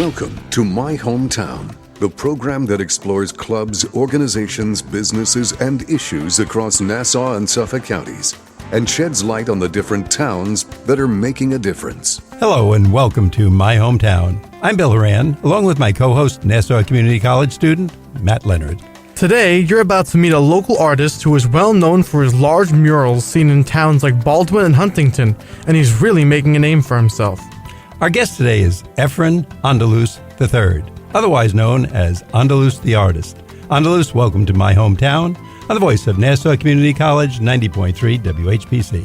Welcome to My Hometown, the program that explores clubs, organizations, businesses, and issues across Nassau and Suffolk counties and sheds light on the different towns that are making a difference. Hello and welcome to My Hometown. I'm Bill Horan, along with my co-host, Nassau Community College student, Matt Leonard. Today, you're about to meet a local artist who is well known for his large murals seen in towns like Baldwin and Huntington, and he's really making a name for himself. Our guest today is Efren Andaluz the Third, otherwise known as Andaluz the Artist. Andaluz, welcome to My Hometown, on the voice of Nassau Community College, 90.3 WHPC.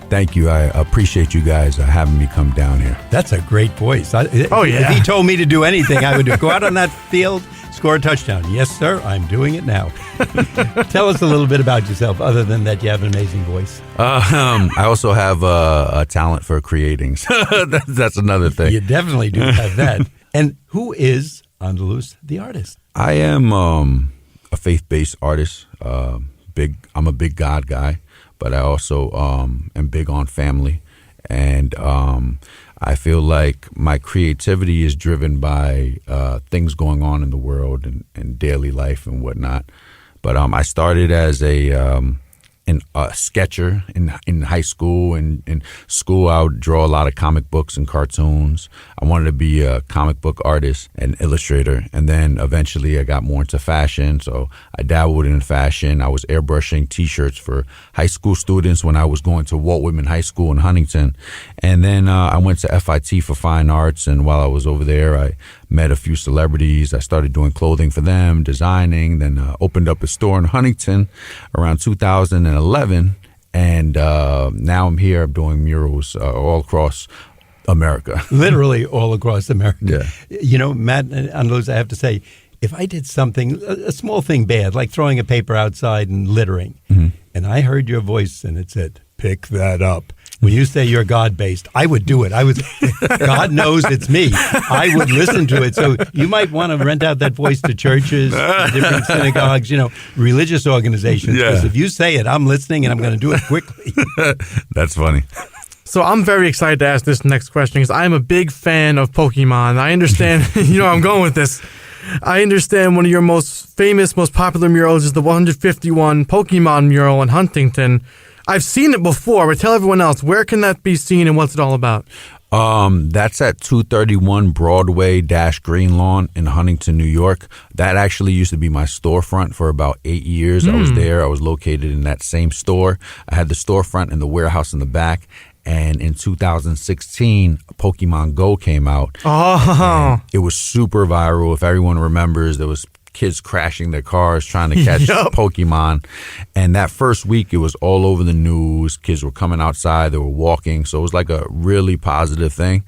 Thank you. I appreciate you guys having me come down here. That's a great voice. Yeah. If he told me to do anything, I would go out on that field, score a touchdown. Yes, sir, I'm doing it now. Tell us a little bit about yourself, other than that you have an amazing voice. I also have a talent for creating. That's another thing. You definitely do have that. And who is Andaluz the Artist? I am a faith-based artist. I'm a big God guy, but I also am big on family. And I feel like my creativity is driven by things going on in the world and daily life and whatnot. But I started as a sketcher in high school. In school, I would draw a lot of comic books and cartoons. I wanted to be a comic book artist and illustrator. And then eventually I got more into fashion. So I dabbled in fashion. I was airbrushing T-shirts for high school students when I was going to Walt Whitman High School in Huntington. And then I went to FIT for fine arts. And while I was over there, I met a few celebrities. I started doing clothing for them, designing, then opened up a store in Huntington around 2011. And now I'm here doing murals all across America. Literally all across America. Yeah. You know, Matt and Andaluz, I have to say, if I did something, a small thing bad, like throwing a paper outside and littering, and I heard your voice and it said, pick that up. When you say you're God-based, I would do it. God knows it's me. I would listen to it. So you might want to rent out that voice to churches, to different synagogues, religious organizations. Because if you say it, I'm listening and I'm going to do it quickly. That's funny. So I'm very excited to ask this next question because I'm a big fan of Pokemon. I understand, I'm going with this. I understand one of your most famous, most popular murals is the 151 Pokemon mural in Huntington. I've seen it before, but tell everyone else, where can that be seen and what's it all about? That's at 231 Broadway-Green Lawn in Huntington, New York. That actually used to be my storefront for about 8 years. I was there. I was located in that same store. I had the storefront and the warehouse in the back. And in 2016, Pokemon Go came out. Oh. It was super viral. If everyone remembers, there was kids crashing their cars trying to catch Pokemon. And that first week, it was all over the news. Kids were coming outside. They were walking. So it was like a really positive thing.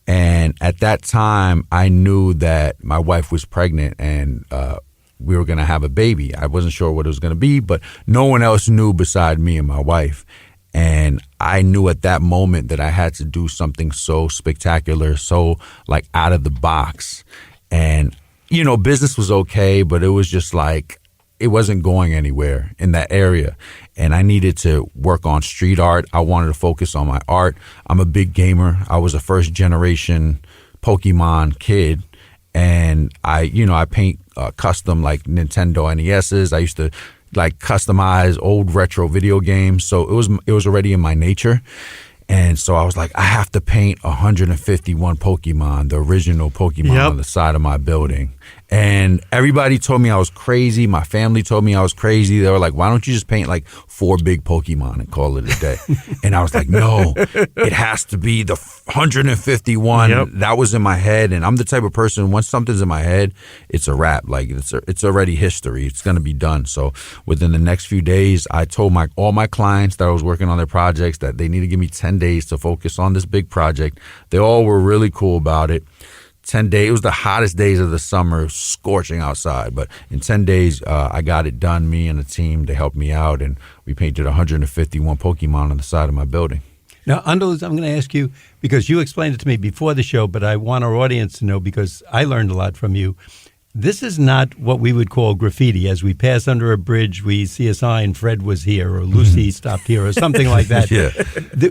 And at that time, I knew that my wife was pregnant and we were going to have a baby. I wasn't sure what it was going to be, but no one else knew beside me and my wife. And I knew at that moment that I had to do something so spectacular, so like out of the box. And business was okay, but it was just like, it wasn't going anywhere in that area. And I needed to work on street art. I wanted to focus on my art. I'm a big gamer. I was a first generation Pokemon kid. And I paint custom like Nintendo NESs. I used to like customize old retro video games. So it was already in my nature. And so I was like, I have to paint 151 Pokemon, the original Pokemon on the side of my building. And everybody told me I was crazy. My family told me I was crazy. They were like, why don't you just paint like 4 big Pokemon and call it a day? And I was like, no, it has to be the 151. Yep. That was in my head. And I'm the type of person, once something's in my head, it's a wrap. Like it's already history. It's going to be done. So within the next few days, I told all my clients that I was working on their projects that they need to give me 10 days to focus on this big project. They all were really cool about it. 10 days, it was the hottest days of the summer, scorching outside. But in 10 days, I got it done. Me and the team, they helped me out, and we painted 151 Pokemon on the side of my building. Now, Andaluz, I'm going to ask you, because you explained it to me before the show, but I want our audience to know, because I learned a lot from you. this is not what we would call graffiti. As we pass under a bridge, we see a sign, Fred was here, or Lucy stopped here, or something like that. Yeah.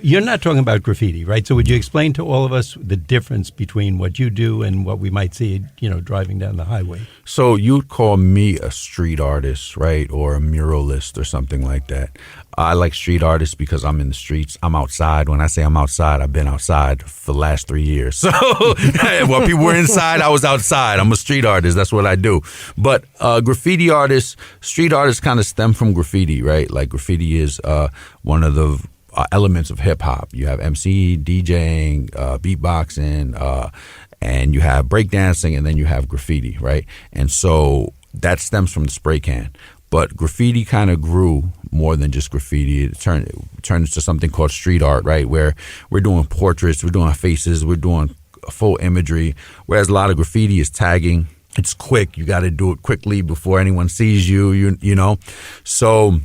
You're not talking about graffiti, right? So would you explain to all of us the difference between what you do and what we might see, driving down the highway? So you'd call me a street artist, right? Or a muralist or something like that. I like street artists because I'm in the streets. I'm outside. When I say I'm outside, I've been outside for the last 3 years. So while people were inside, I was outside. I'm a street artist. That's what I do. But graffiti artists, street artists kind of stem from graffiti, right? Like graffiti is one of the elements of hip hop. You have MC, DJing, beatboxing, and you have breakdancing, and then you have graffiti, right? And so that stems from the spray can. But graffiti kind of grew more than just graffiti. It turned into something called street art, right? Where we're doing portraits, we're doing faces, we're doing full imagery. Whereas a lot of graffiti is tagging. It's quick. You got to do it quickly before anyone sees you, you know? So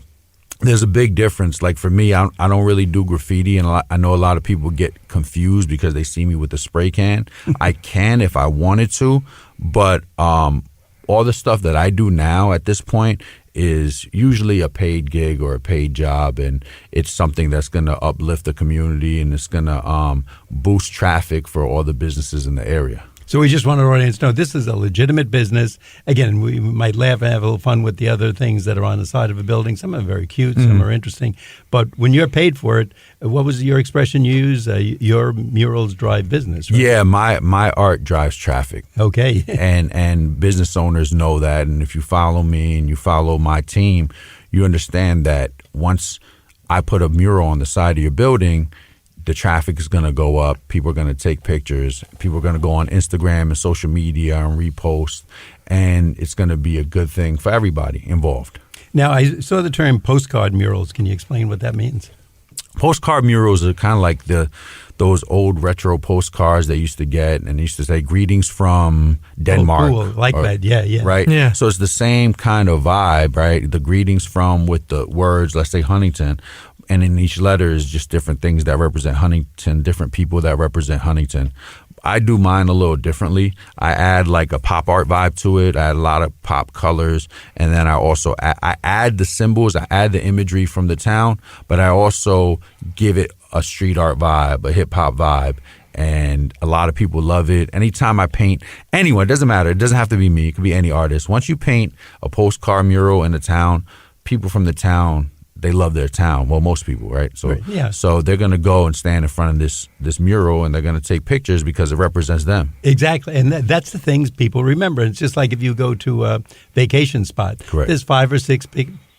there's a big difference. Like for me, I don't really do graffiti, and I know a lot of people get confused because they see me with the spray can. I can if I wanted to, but all the stuff that I do now at this point is usually a paid gig or a paid job, and it's something that's going to uplift the community, and it's going to boost traffic for all the businesses in the area. So we just want our audience to know this is a legitimate business. Again, we might laugh and have a little fun with the other things that are on the side of a building. Some are very cute, some are interesting. But when you're paid for it, what was your expression you used? Your murals drive business, right? Yeah, my art drives traffic. Okay. and business owners know that. And if you follow me and you follow my team, you understand that once I put a mural on the side of your building, the traffic is going to go up. People are going to take pictures. People are going to go on Instagram and social media and repost. And it's going to be a good thing for everybody involved. Now, I saw the term postcard murals. Can you explain what that means? Postcard murals are kind of like those old retro postcards they used to get, and they used to say greetings from Denmark. Oh, cool. Like that, yeah. Right? Yeah. So it's the same kind of vibe, right? The greetings from with the words, let's say Huntington. And in each letter is just different things that represent Huntington, different people that represent Huntington. I do mine a little differently. I add like a pop art vibe to it. I add a lot of pop colors. And then I also I add the symbols. I add the imagery from the town. But I also give it a street art vibe, a hip hop vibe. And a lot of people love it. Anytime I paint anyone, it doesn't matter. It doesn't have to be me. It could be any artist. Once you paint a postcard mural in the town, people from the town, they love their town. Well, most people, right? So, right. Yeah. So they're going to go and stand in front of this mural, and they're going to take pictures because it represents them. Exactly, and that's the things people remember. It's just like if you go to a vacation spot. Correct. There's 5 or 6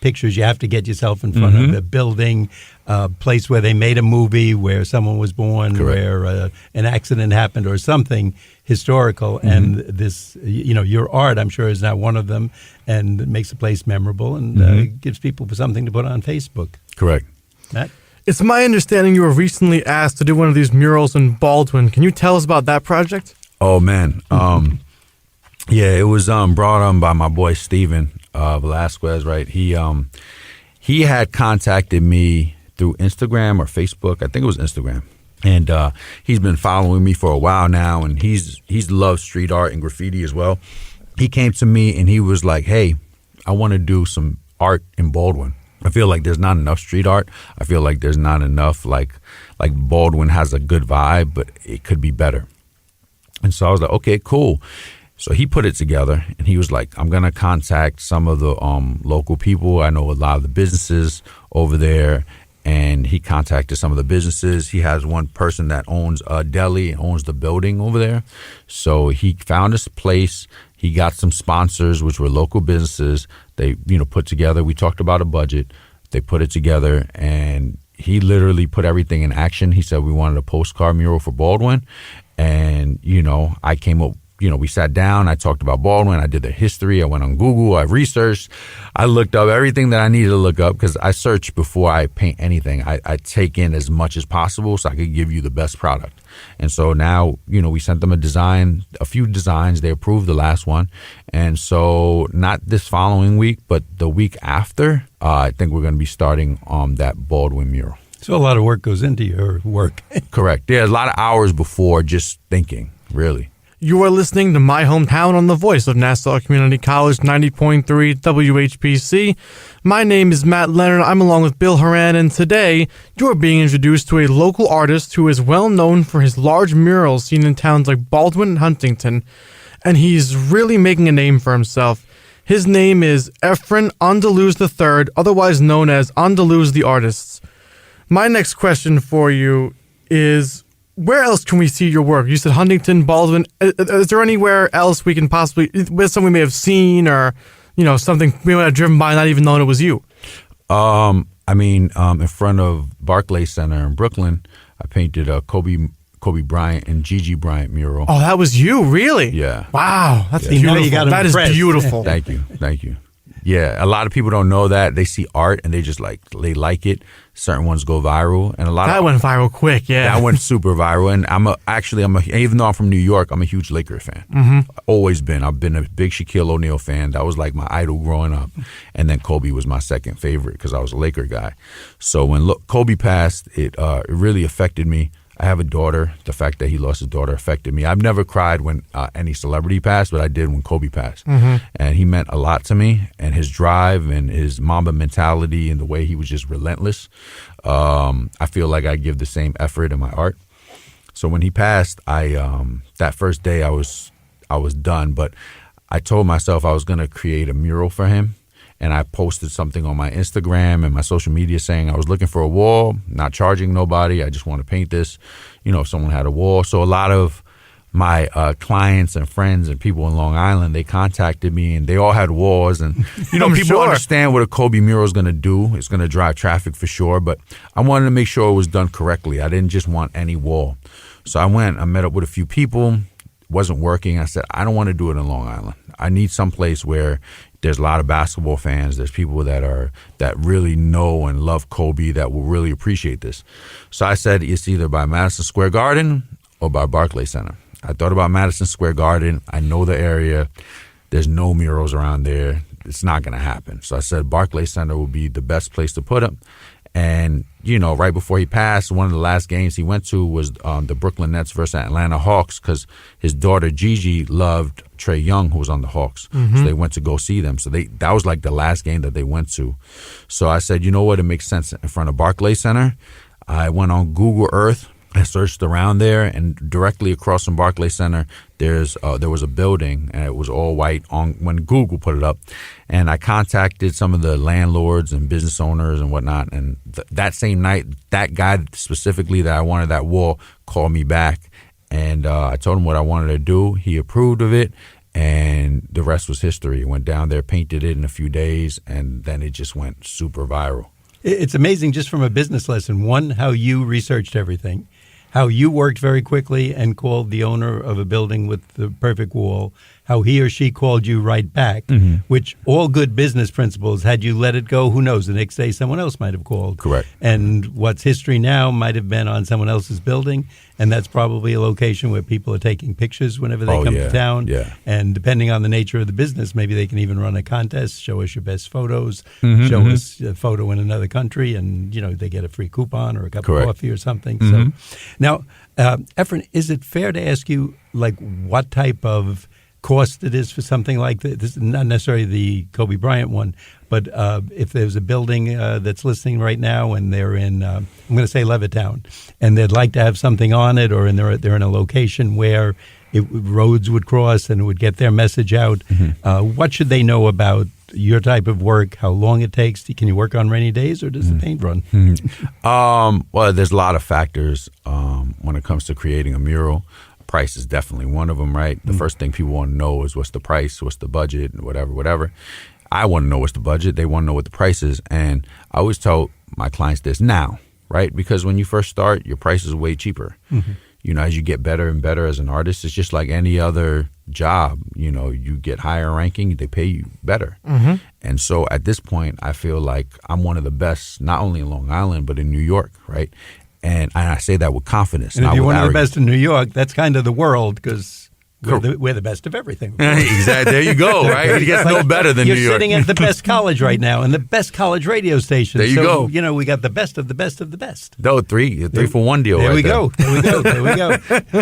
pictures. You have to get yourself in front of a building, a place where they made a movie, where someone was born, Correct. where an accident happened, or something historical. And this, your art, I'm sure, is now one of them, and it makes the place memorable and gives people something to put on Facebook. Correct. Matt? It's my understanding you were recently asked to do one of these murals in Baldwin. Can you tell us about that project? Oh, man. Yeah, it was brought on by my boy Steven Velasquez, right? He had contacted me through Instagram or Facebook. I think it was Instagram. And he's been following me for a while now, and he's loved street art and graffiti as well. He came to me and he was like, hey, I want to do some art in Baldwin. I feel like there's not enough street art. I feel like there's not enough, like Baldwin has a good vibe, but it could be better. And so I was like, okay, cool. So he put it together, and he was like, I'm going to contact some of the local people. I know a lot of the businesses over there, and he contacted some of the businesses. He has one person that owns a deli and owns the building over there. So he found this place. He got some sponsors, which were local businesses. They, put together. We talked about a budget. They put it together, and he literally put everything in action. He said we wanted a postcard mural for Baldwin, and, I came up. We sat down, I talked about Baldwin, I did the history, I went on Google, I researched, I looked up everything that I needed to look up because I search before I paint anything. I take in as much as possible so I could give you the best product. And so now, we sent them a few designs, they approved the last one. And so not this following week, but the week after, I think we're going to be starting that Baldwin mural. So a lot of work goes into your work. Correct. Yeah, a lot of hours before just thinking, really. You are listening to My Hometown on the voice of Nassau Community College 90.3 WHPC. My name is Matt Leonard. I'm along with Bill Horan, and today you are being introduced to a local artist who is well known for his large murals seen in towns like Baldwin and Huntington, and he's really making a name for himself. His name is Efren Andaluz the Third, otherwise known as Andaluz the Artist. My next question for you is, where else can we see your work? You said Huntington, Baldwin. Is there anywhere else we can possibly, something we may have seen, or something we might have driven by not even knowing it was you? In front of Barclays Center in Brooklyn, I painted a Kobe Bryant and Gigi Bryant mural. Oh, that was you, really? Yeah. Wow, that's beautiful. That is beautiful. Thank you. Yeah, a lot of people don't know that. They see art and they just like it. Certain ones go viral, and that went viral quick. Yeah, that went super viral. And even though I'm from New York, I'm a huge Lakers fan. Mm-hmm. Always been. I've been a big Shaquille O'Neal fan. That was like my idol growing up. And then Kobe was my second favorite because I was a Laker guy. So when Kobe passed, it really affected me. I have a daughter. The fact that he lost his daughter affected me. I've never cried when any celebrity passed, but I did when Kobe passed. Mm-hmm. And he meant a lot to me, and his drive and his Mamba mentality and the way he was just relentless. I feel like I give the same effort in my art. So when he passed, that first day I was done, but I told myself I was going to create a mural for him. And I posted something on my Instagram and my social media saying I was looking for a wall, not charging nobody. I just want to paint this, if someone had a wall. So a lot of my clients and friends and people in Long Island, they contacted me and they all had walls. And, people understand what a Kobe mural is going to do. It's going to drive traffic for sure. But I wanted to make sure it was done correctly. I didn't just want any wall. So I met up with a few people. It wasn't working. I said, I don't want to do it in Long Island. I need some place where there's a lot of basketball fans. There's people that really know and love Kobe that will really appreciate this. So I said it's either by Madison Square Garden or by Barclays Center. I thought about Madison Square Garden. I know the area. There's no murals around there. It's not going to happen. So I said Barclays Center will be the best place to put them. And, right before he passed, one of the last games he went to was the Brooklyn Nets versus Atlanta Hawks, because his daughter Gigi loved Trae Young, who was on the Hawks. Mm-hmm. So they went to go see them. So that was like the last game that they went to. So I said, you know what? It makes sense in front of Barclays Center. I went on Google Earth. I searched around there, and directly across from Barclays Center, there was a building, and it was all white when Google put it up. And I contacted some of the landlords and business owners and whatnot, and that same night, that guy specifically that I wanted that wall called me back, and I told him what I wanted to do. He approved of it, and the rest was history. I went down there, painted it in a few days, and then it just went super viral. It's amazing, just from a business lesson. One, how you researched everything. How you worked very quickly and called the owner of a building with the perfect wall, how he or she called you right back, mm-hmm. which all good business principles, had you let it go, who knows, the next day someone else might have called. Correct. And what's history now might have been on someone else's building, and that's probably a location where people are taking pictures whenever they come to town. Yeah. And depending on the nature of the business, maybe they can even run a contest, show us your best photos, mm-hmm, show mm-hmm. us a photo in another country, and they get a free coupon or a cup Correct. of coffee or something. Mm-hmm. So now, Efren, is it fair to ask you, like, what type of cost it is for something like this? This is not necessarily the Kobe Bryant one, but if there's a building that's listening right now and they're in, I'm going to say Levittown, and they'd like to have something on it, or they're in a location where roads would cross and it would get their message out, mm-hmm. What should they know about your type of work, how long it takes? Can you work on rainy days, or does the paint run? Well, there's a lot of factors when it comes to creating a mural. Price is definitely one of them, right? The first thing people want to know is what's the price, what's the budget, and whatever. I want to know what's the budget. They want to know what the price is. And I always tell my clients this now, right? Because when you first start, your price is way cheaper. Mm-hmm. As you get better and better as an artist, it's just like any other job. You get higher ranking, they pay you better. Mm-hmm. And so at this point, I feel like I'm one of the best, not only in Long Island, but in New York, right? And I say that with confidence. And if you're one of the best in New York, that's kind of the world, because We're the best of everything. Exactly. There you go, right? It gets no better than New York. You're sitting at the best college right now and the best college radio station. There you go. You know, we got the best of the best of the best. No, three for one deal. There right we go. There we go.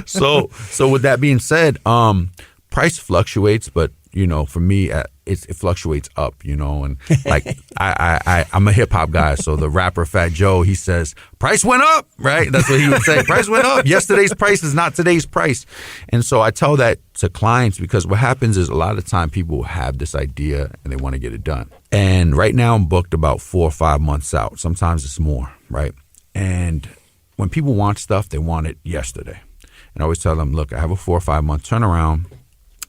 So with that being said, price fluctuates, but you know, for me, it fluctuates up, you know, and like I'm a hip hop guy. So the rapper Fat Joe, he says, price went up, right? That's what he would say. Price went up. Yesterday's price is not today's price. And so I tell that to clients because what happens is a lot of the time people have this idea and they want to get it done. And right now I'm booked about 4 or 5 months out. Sometimes it's more, right? And when people want stuff, they want it yesterday. And I always tell them, look, I have a 4 or 5 month turnaround.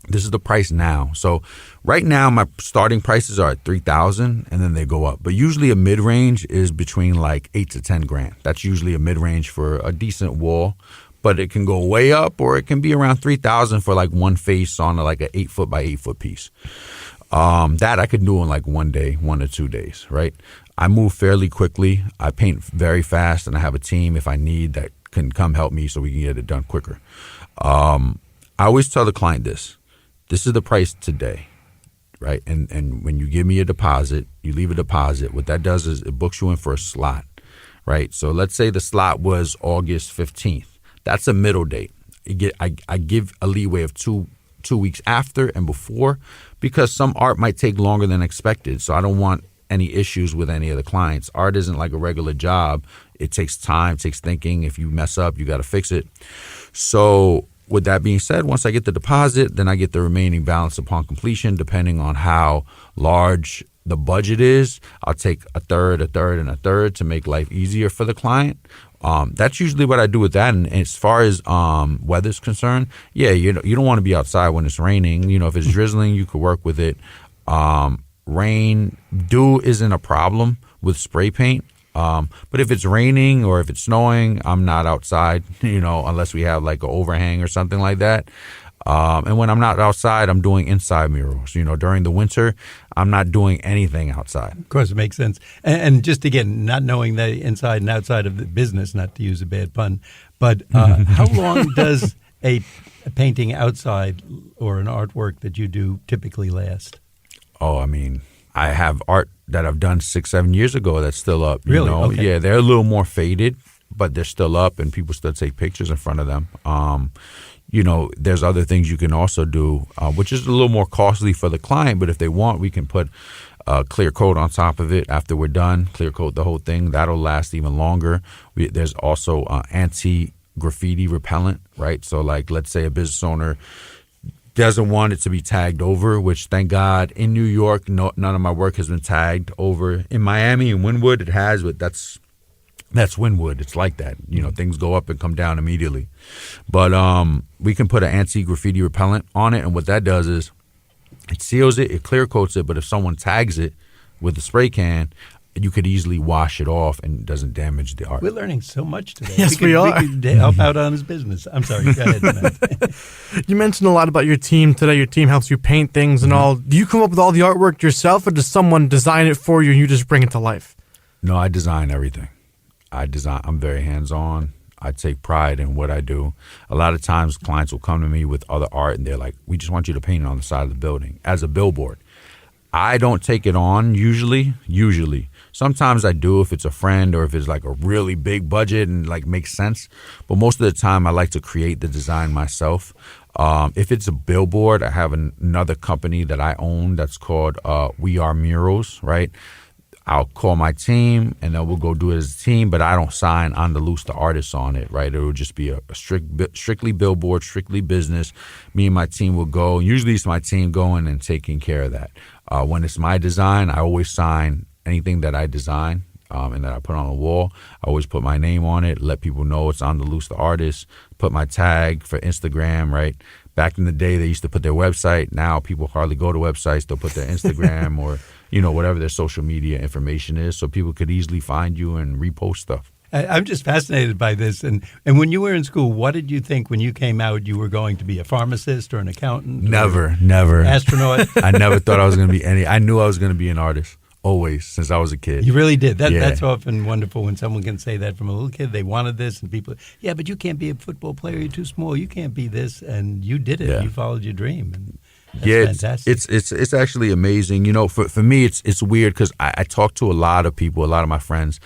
This is the price now. So right now, my starting prices are at $3,000 and then they go up. But usually a mid-range is between like 8 to 10 grand. That's usually a mid-range for a decent wall. But it can go way up or it can be around $3,000 for like one face on like an 8 foot by 8 foot piece. That I could do in like 1 day, 1 to 2 days, right? I move fairly quickly. I paint very fast and I have a team if I need that can come help me so we can get it done quicker. I always tell the client this. This is the price today, right? And when you give me a deposit, you leave a deposit. What that does is it books you in for a slot, right? So let's say the slot was August 15th. That's a middle date. I give a leeway of two weeks after and before because some art might take longer than expected. So I don't want any issues with any of the clients. Art isn't like a regular job. It takes time, takes thinking. If you mess up, you got to fix it. So with that being said, once I get the deposit, then I get the remaining balance upon completion, depending on how large the budget is. I'll take a third, and a third to make life easier for the client. That's usually what I do with that. And as far as weather's concerned, yeah, you don't want to be outside when it's raining. You know, if it's drizzling, you could work with it. Rain, dew isn't a problem with spray paint. But if it's raining or if it's snowing, I'm not outside, you know, unless we have like an overhang or something like that. And when I'm not outside, I'm doing inside murals. You know, during the winter, I'm not doing anything outside. Of course, it makes sense. And just again, not knowing the inside and outside of the business, not to use a bad pun, but how long does a painting outside or an artwork that you do typically last? Oh, I mean, I have art that I've done 6-7 years ago that's still up. Really? You know? Okay. Yeah, they're a little more faded, but they're still up and people still take pictures in front of them. You know, there's other things you can also do, which is a little more costly for the client. But if they want, we can put clear coat on top of it after we're done, clear coat the whole thing. That'll last even longer. There's also anti-graffiti repellent, right? So like, let's say a business owner doesn't want it to be tagged over, which thank God in New York, none of my work has been tagged over. In Miami and Wynwood, it has, but that's Wynwood. It's like that. You know, things go up and come down immediately. But we can put an anti-graffiti repellent on it, and what that does is it seals it, it clear coats it, but if someone tags it with a spray can, you could easily wash it off and it doesn't damage the art. We're learning so much today. Yes, we are. We could help out on his business. I'm sorry. Go ahead, Matt. You mentioned a lot about your team today. Your team helps you paint things and all. Do you come up with all the artwork yourself, or does someone design it for you and you just bring it to life? No, I design everything. I'm very hands-on. I take pride in what I do. A lot of times clients will come to me with other art and they're like, we just want you to paint it on the side of the building as a billboard. I don't take it on usually. Sometimes I do if it's a friend or if it's like a really big budget and like makes sense. But most of the time I like to create the design myself. If it's a billboard, I have another company that I own that's called We Are Murals, right? I'll call my team and then we'll go do it as a team, but I don't sign Andaluz the Artist on it, right? It will just be a strictly billboard, strictly business. Me and my team will go. Usually it's my team going and taking care of that. When it's my design, I always sign anything that I design and that I put on the wall. I always put my name on it, let people know it's Andaluz the Artist, put my tag for Instagram, right? Back in the day, they used to put their website. Now people hardly go to websites. They'll put their Instagram or, you know, whatever their social media information is, so people could easily find you and repost stuff. I'm just fascinated by this. And when you were in school, what did you think when you came out you were going to be, a pharmacist or an accountant? Never. Astronaut? I never thought I was going to be I knew I was going to be an artist. always, since I was a kid. You really did. Yeah. That's often wonderful when someone can say that from a little kid. They wanted this, and people, yeah, but you can't be a football player. You're too small. You can't be this, and you did it. Yeah. You followed your dream. And that's fantastic. It's actually amazing. You know, for me, it's weird because I talk to a lot of people, a lot of my friends,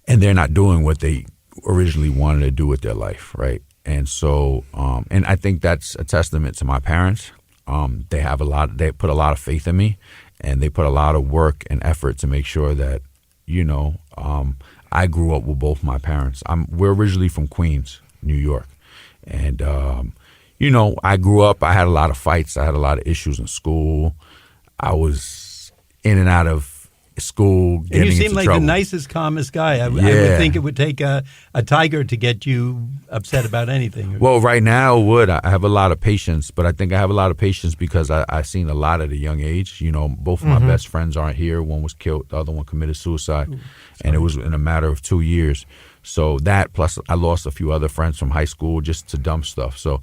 and they're not doing what they originally wanted to do with their life, right? And so, and I think that's a testament to my parents. They put a lot of faith in me, and they put a lot of work and effort to make sure that, you know, I grew up with both my parents. We're originally from Queens, New York, and you know, I grew up. I had a lot of fights. I had a lot of issues in school. I was in and out of school, getting into trouble. And you seem like the nicest, calmest guy. I would think it would take a tiger to get you upset about anything. Well, right now, I have a lot of patience, but I think I have a lot of patience because I've seen a lot at a young age. You know, both of my best friends aren't here. One was killed. The other one committed suicide. And it was in a matter of 2 years. So that, plus I lost a few other friends from high school just to dumb stuff. So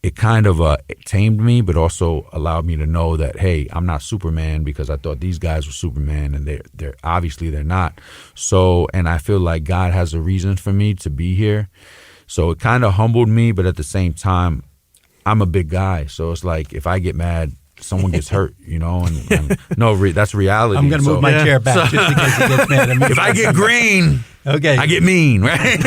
it kind of tamed me, but also allowed me to know that, hey, I'm not Superman because I thought these guys were Superman, and they're obviously they're not. So, and I feel like God has a reason for me to be here. So it kind of humbled me, but at the same time, I'm a big guy. So it's like if I get mad, someone gets hurt, you know, and that's reality. I'm going to move my chair back just because he gets mad at me. If I get green, okay, I get mean, right?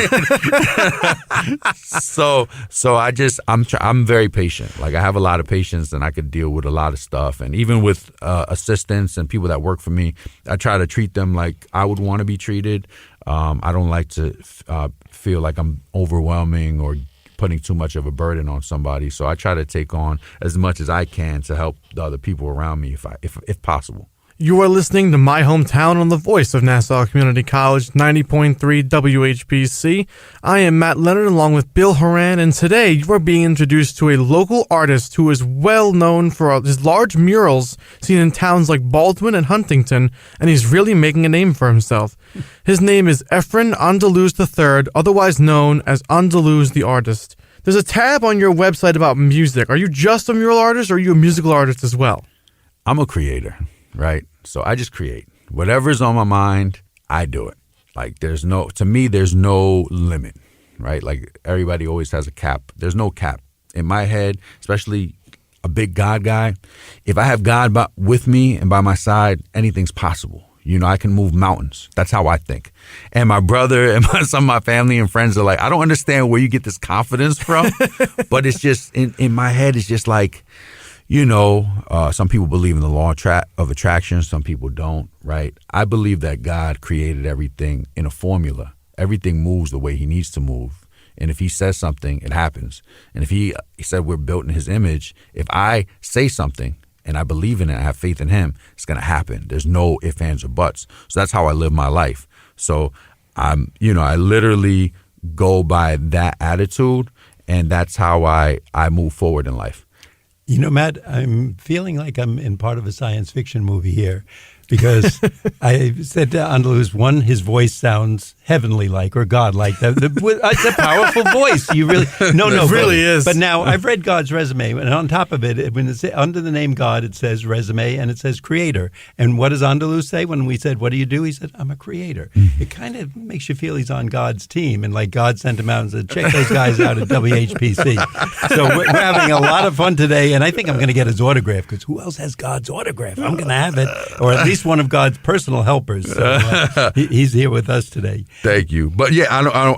so I'm very patient. Like I have a lot of patience, and I could deal with a lot of stuff. And even with assistants and people that work for me, I try to treat them like I would want to be treated. I don't like to feel like I'm overwhelming or putting too much of a burden on somebody. So I try to take on as much as I can to help the other people around me if possible. You are listening to My Hometown on the voice of Nassau Community College, 90.3 WHPC. I am Matt Leonard along with Bill Horan, and today you are being introduced to a local artist who is well known for his large murals seen in towns like Baldwin and Huntington, and he's really making a name for himself. His name is Efren Andaluz the Third, otherwise known as Andaluz the Artist. There's a tab on your website about music. Are you just a mural artist, or are you a musical artist as well? I'm a creator. Right? So I just create. Whatever's on my mind, I do it. Like to me, there's no limit, right? Like everybody always has a cap. There's no cap. In my head, especially a big God guy, if I have God with me and by my side, anything's possible. You know, I can move mountains. That's how I think. And my brother and some of my family and friends are like, I don't understand where you get this confidence from, but it's just in my head, it's just like, you know, some people believe in the law of attraction. Some people don't, right? I believe that God created everything in a formula. Everything moves the way he needs to move. And if he says something, it happens. And if he said we're built in his image, if I say something and I believe in it, I have faith in him, it's going to happen. There's no ifs, ands, or buts. So that's how I live my life. So I literally go by that attitude, and that's how I move forward in life. You know, Matt, I'm feeling like I'm in part of a science fiction movie here because I said to Andaluz, his voice sounds heavenly-like or God-like. It's a powerful voice. You really, it really is. But now I've read God's resume, and on top of it, when it's under the name God, it says resume and it says creator. And what does Andaluz say when we said, "What do you do?" He said, "I'm a creator." It kind of makes you feel he's on God's team, and like God sent him out and said, "Check those guys out at WHPC." So we're having a lot of fun today, and I think I'm going to get his autograph because who else has God's autograph? I'm going to have it, or at least one of God's personal helpers. So he's here with us today. Thank you. But yeah,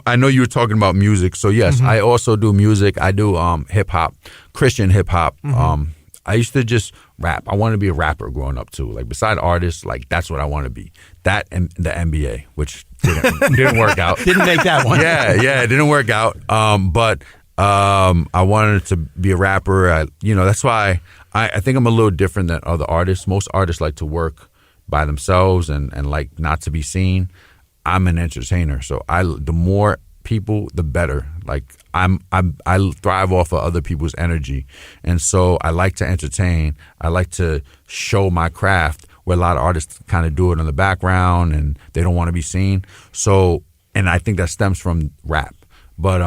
I know you were talking about music. So yes, I also do music. I do hip hop, Christian hip hop. I used to just rap. I wanted to be a rapper growing up too. Like beside artists, like that's what I want to be. That and the NBA, which didn't work out. Didn't make that one. Yeah, it didn't work out. But I wanted to be a rapper. That's why I think I'm a little different than other artists. Most artists like to work by themselves and like not to be seen. I'm an entertainer, so the more people, the better. Like I thrive off of other people's energy, and so I like to entertain. I like to show my craft, where a lot of artists kind of do it in the background and they don't want to be seen. So, and I think that stems from rap. But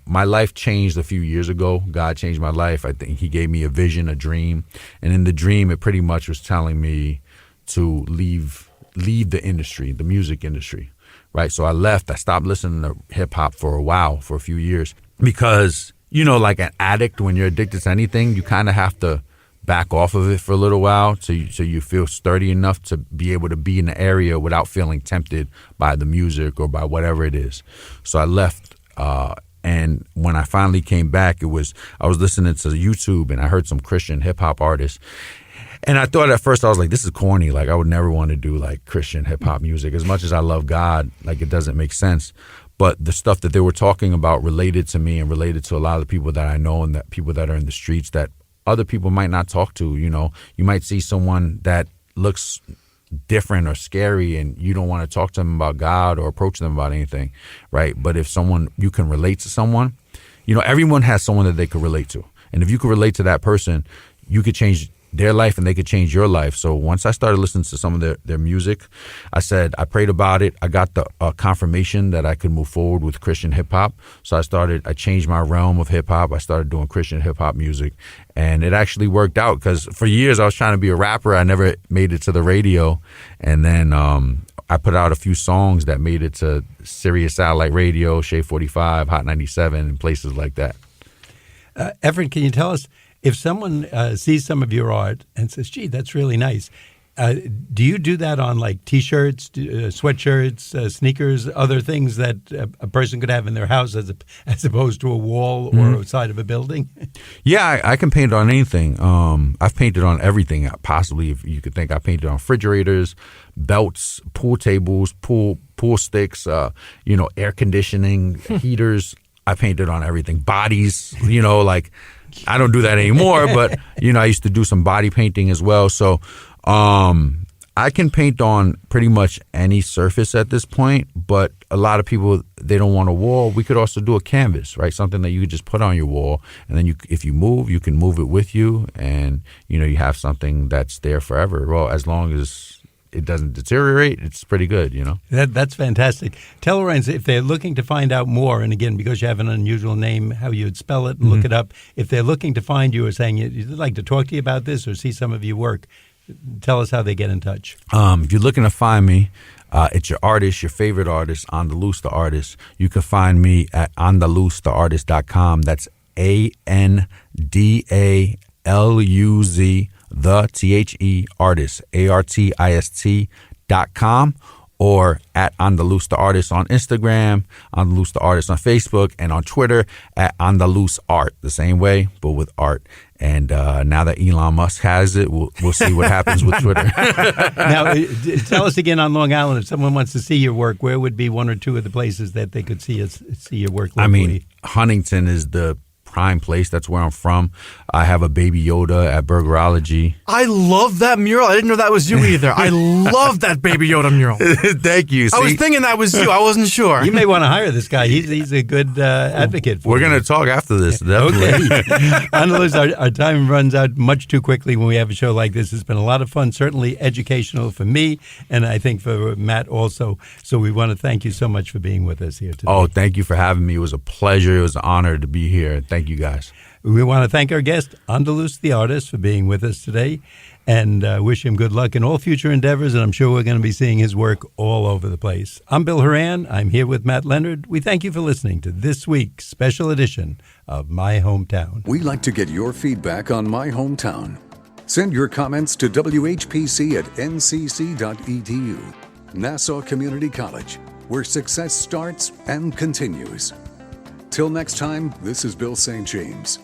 my life changed a few years ago. God changed my life. I think he gave me a vision, a dream, and in the dream, it pretty much was telling me to leave leave the industry, the music industry, right? So I left. I stopped listening to hip hop for a while, for a few years, because, you know, like an addict, when you're addicted to anything, you kind of have to back off of it for a little while so you feel sturdy enough to be able to be in the area without feeling tempted by the music or by whatever it is. So I left, and when I finally came back, I was listening to YouTube, and I heard some Christian hip hop artists. And I thought at first, I was like, this is corny. Like, I would never want to do like Christian hip hop music. As much as I love God, like, it doesn't make sense. But the stuff that they were talking about related to me and related to a lot of the people that I know and that people that are in the streets that other people might not talk to. You know, you might see someone that looks different or scary and you don't want to talk to them about God or approach them about anything, right? But if you can relate to someone, you know, everyone has someone that they could relate to. And if you could relate to that person, you could change their life and they could change your life. So once I started listening to some of their music, I prayed about it. I got the confirmation that I could move forward with Christian hip hop. So I changed my realm of hip hop. I started doing Christian hip hop music, and it actually worked out because for years I was trying to be a rapper. I never made it to the radio. And then I put out a few songs that made it to Sirius Satellite Radio, Shea 45, Hot 97, and places like that. Efren, can you tell us, if someone sees some of your art and says, gee, that's really nice, do you do that on like T-shirts, sweatshirts, sneakers, other things that a person could have in their house as opposed to a wall or a side of a building? Yeah, I can paint on anything. I've painted on everything possibly, if you could think. I painted on refrigerators, belts, pool tables, pool sticks, air conditioning, heaters. I painted on everything. Bodies, like, I don't do that anymore, but, I used to do some body painting as well. So I can paint on pretty much any surface at this point, but a lot of people, they don't want a wall. We could also do a canvas, right? Something that you could just put on your wall, and then if you move, you can move it with you, and, you have something that's there forever. Well, as long as it doesn't deteriorate, it's pretty good, That's fantastic. Tell our friends, if they're looking to find out more, and again, because you have an unusual name, how you'd spell it, and look it up. If they're looking to find you or saying you'd like to talk to you about this or see some of your work, tell us how they get in touch. If you're looking to find me, it's your artist, your favorite artist, Andaluz the Artist. You can find me at andaluztheartist.com. That's ANDALUZ, the THE artist, ARTIST.com, or at Andaluz the Artist on Instagram, Andaluz the Artist on Facebook, and on Twitter at Andaluz Art, the same way, but with art. And now that Elon Musk has it, we'll see what happens with Twitter. Now, tell us again on Long Island, if someone wants to see your work, where would be one or two of the places that they could see your work locally? I mean, Huntington is the prime place. That's where I'm from. I have a Baby Yoda at Burgerology. I love that mural. I didn't know that was you either. I love that Baby Yoda mural. Thank you. I was thinking that was you. I wasn't sure. You may want to hire this guy. He's a good advocate for We're going to talk after this, definitely. Okay. Andaluz, our time runs out much too quickly when we have a show like this. It's been a lot of fun, certainly educational for me, and I think for Matt also. So we want to thank you so much for being with us here today. Oh, thank you for having me. It was a pleasure. It was an honor to be here. Thank you, guys. We want to thank our guest, Andaluz the Artist, for being with us today, and wish him good luck in all future endeavors, and I'm sure we're going to be seeing his work all over the place. I'm Bill Horan. I'm here with Matt Leonard. We thank you for listening to this week's special edition of My Hometown. We like to get your feedback on My Hometown. Send your comments to WHPC@ncc.edu. Nassau Community College, where success starts and continues. Till next time, this is Bill St. James.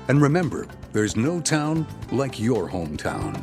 And remember, there's no town like your hometown.